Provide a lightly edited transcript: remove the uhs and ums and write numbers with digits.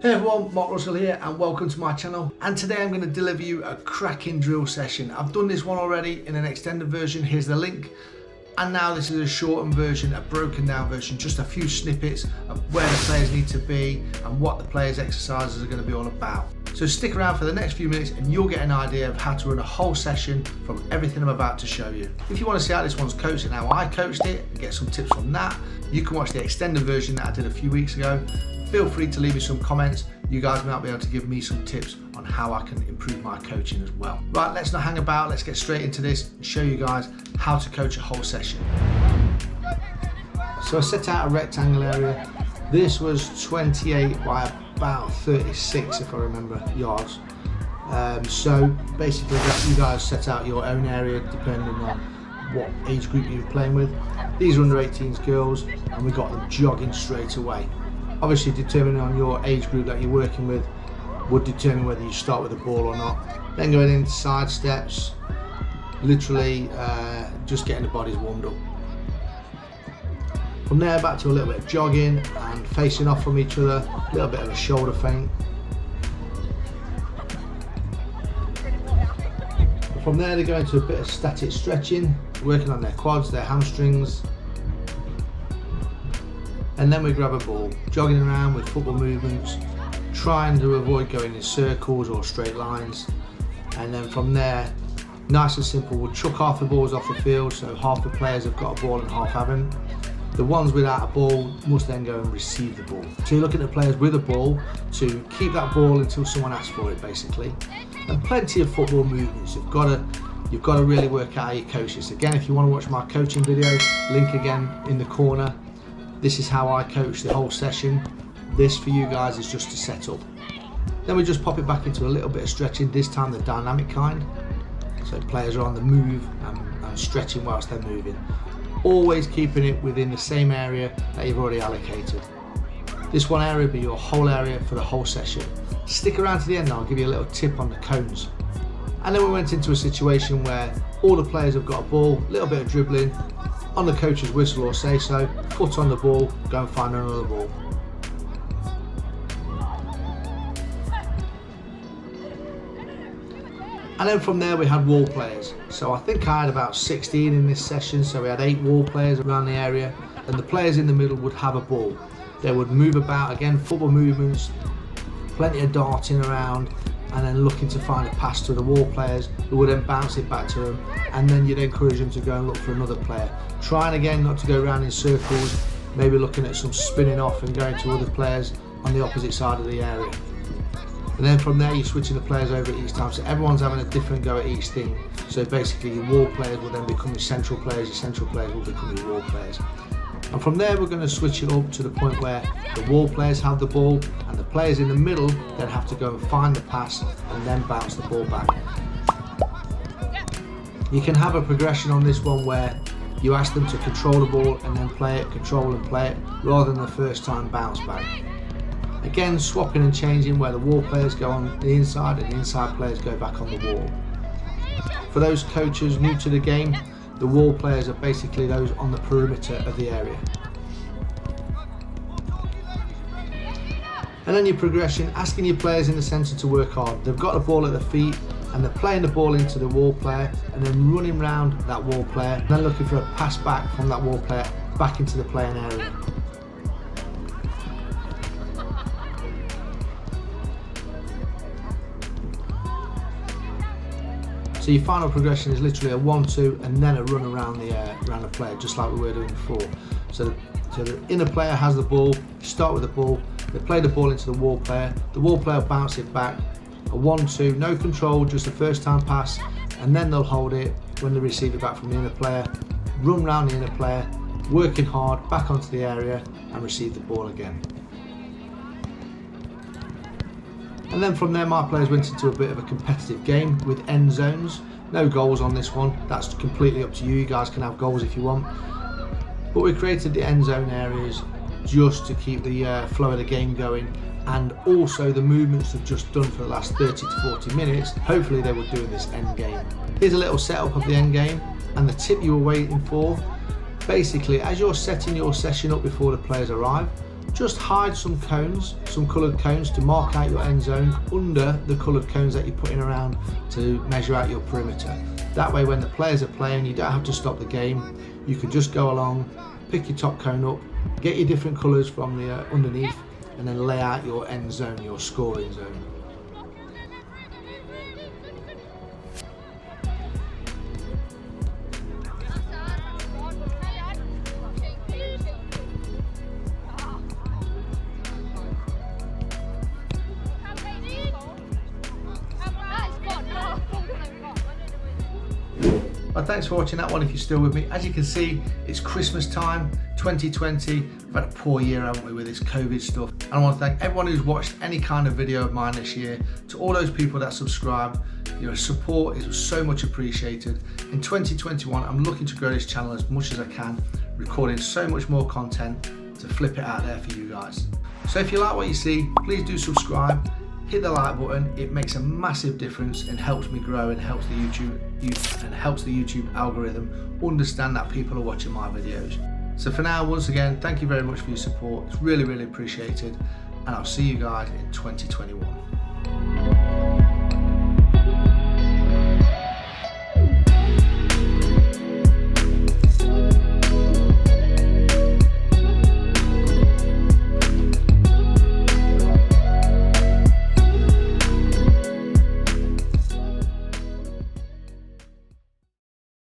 Hey everyone, Mark Russell here and welcome to my channel, and today I'm going to deliver you a cracking drill session. I've done this one already in an extended version, here's the link, and now this is a shortened version, a broken down version, just a few snippets of where the players need to be and what the players' exercises are going to be all about. So stick around for the next few minutes and you'll get an idea of how to run a whole session from everything I'm about to show you. If you want to see how this one's coached and how I coached it and get some tips from that, you can watch the extended version that I did a few weeks ago. Feel free to leave me some comments. You guys might be able to give me some tips on how I can improve my coaching as well. Right, let's not hang about, let's get straight into this and show you guys how to coach a whole session. So I set out a rectangle area. This was 28 by about 36 if I remember yards. So basically you guys set out your own area depending on what age group you're playing with. These are under 18s girls and we got them jogging straight away. Obviously determining on your age group that you're working with would determine whether you start with the ball or not. Then going into side steps, literally just getting the bodies warmed up. From there back to a little bit of jogging and facing off from each other, a little bit of a shoulder feint. From there they go into a bit of static stretching, working on their quads, their hamstrings. And then we grab a ball, jogging around with football movements, trying to avoid going in circles or straight lines. And then from there, nice and simple, we'll chuck half the balls off the field, so half the players have got a ball and half haven't. The ones without a ball must then go and receive the ball. So you're looking at players with a ball to keep that ball until someone asks for it, basically. And plenty of football movements. You've got to really work out how you coach this. Again, if you want to watch my coaching video, link again in the corner. This is how I coach the whole session. This for you guys is just to set up. Then we just pop it back into a little bit of stretching, this time the dynamic kind. So players are on the move and stretching whilst they're moving. Always keeping it within the same area that you've already allocated. This one area will be your whole area for the whole session. Stick around to the end and I'll give you a little tip on the cones. And then we went into a situation where all the players have got a ball, a little bit of dribbling, on the coach's whistle or say so, foot on the ball, go and find another ball. And then from there we had wall players. So I think I had about 16 in this session, so we had 8 wall players around the area, and the players in the middle would have a ball. They would move about, again, football movements, plenty of darting around, and then looking to find a pass to the wall players who would then bounce it back to them, and then you'd encourage them to go and look for another player. Trying again not to go around in circles, maybe looking at some spinning off and going to other players on the opposite side of the area. And then from there you're switching the players over each time, so everyone's having a different go at each thing. So basically your wall players will then become your central players, your central players will become your wall players. And from there we're going to switch it up to the point where the wall players have the ball and the players in the middle then have to go and find the pass and then bounce the ball back. You can have a progression on this one where you ask them to control the ball and then play it, control and play it, rather than the first time bounce back. Again, swapping and changing where the wall players go on the inside and the inside players go back on the wall. For those coaches new to the game, the wall players are basically those on the perimeter of the area. And then your progression, asking your players in the centre to work hard. They've got the ball at their feet and they're playing the ball into the wall player and then running round that wall player and then looking for a pass back from that wall player back into the playing area. So your final progression is literally a 1-2 and then a run around the player, just like we were doing before. So the inner player has the ball, start with the ball, they play the ball into the wall player will bounce it back, a 1-2, no control, just a first time pass, and then they'll hold it when they receive it back from the inner player, run round the inner player, working hard, back onto the area and receive the ball again. And then from there my players went into a bit of a competitive game with end zones. No goals on this one, that's completely up to you, you guys can have goals if you want. But we created the end zone areas just to keep the flow of the game going, and also the movements they've just done for the last 30 to 40 minutes, hopefully they will do in this end game. Here's a little setup of the end game and the tip you were waiting for. Basically, as you're setting your session up before the players arrive, just hide some cones, some coloured cones to mark out your end zone under the coloured cones that you're putting around to measure out your perimeter. That way when the players are playing, you don't have to stop the game. You can just go along, pick your top cone up, get your different colours from the underneath, and then lay out your end zone, your scoring zone. Well, thanks for watching that one if you're still with me. As you can see, it's Christmas time, 2020. We've had a poor year, haven't we, with this COVID stuff. And I want to thank everyone who's watched any kind of video of mine this year. To all those people that subscribed, your support is so much appreciated. In 2021, I'm looking to grow this channel as much as I can, recording so much more content to flip it out there for you guys. So if you like what you see, please do subscribe. Hit the like button. It makes a massive difference and helps me grow and helps the YouTube algorithm understand that people are watching my videos. So for now, once again, thank you very much for your support. It's really, really appreciated, and I'll see you guys in 2021.